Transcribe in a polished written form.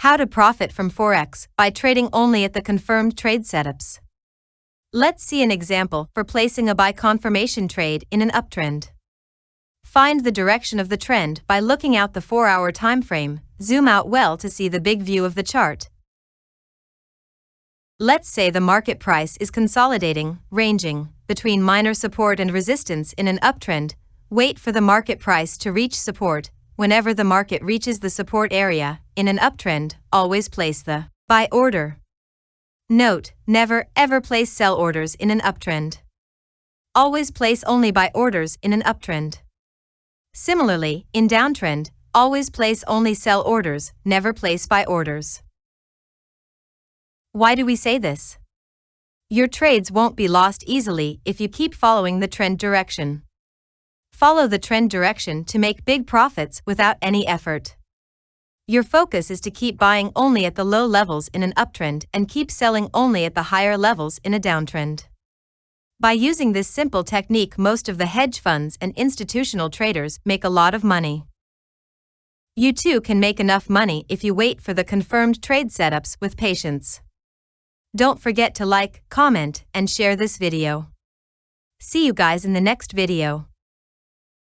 How to profit from Forex by trading only at the confirmed trade setups. Let's see an example for placing a buy confirmation trade in an uptrend. Find the direction of the trend by looking out the 4-hour time frame. Zoom out well to see the big view of the chart. Let's say the market price is consolidating, ranging between minor support and resistance in an uptrend. Wait for the market price to reach support. Whenever the market reaches the support area in an uptrend, always place the buy order. Note: never ever place sell orders in an uptrend. Always place only buy orders in an uptrend. Similarly, in downtrend, always place only sell orders, never place buy orders. Why do we say this? Your trades won't be lost easily if you keep following the trend direction. Follow the trend direction to make big profits without any effort. Your focus is to keep buying only at the low levels in an uptrend and keep selling only at the higher levels in a downtrend. By using this simple technique, most of the hedge funds and institutional traders make a lot of money. You too can make enough money if you wait for the confirmed trade setups with patience. Don't forget to like, comment, and share this video. See you guys in the next video.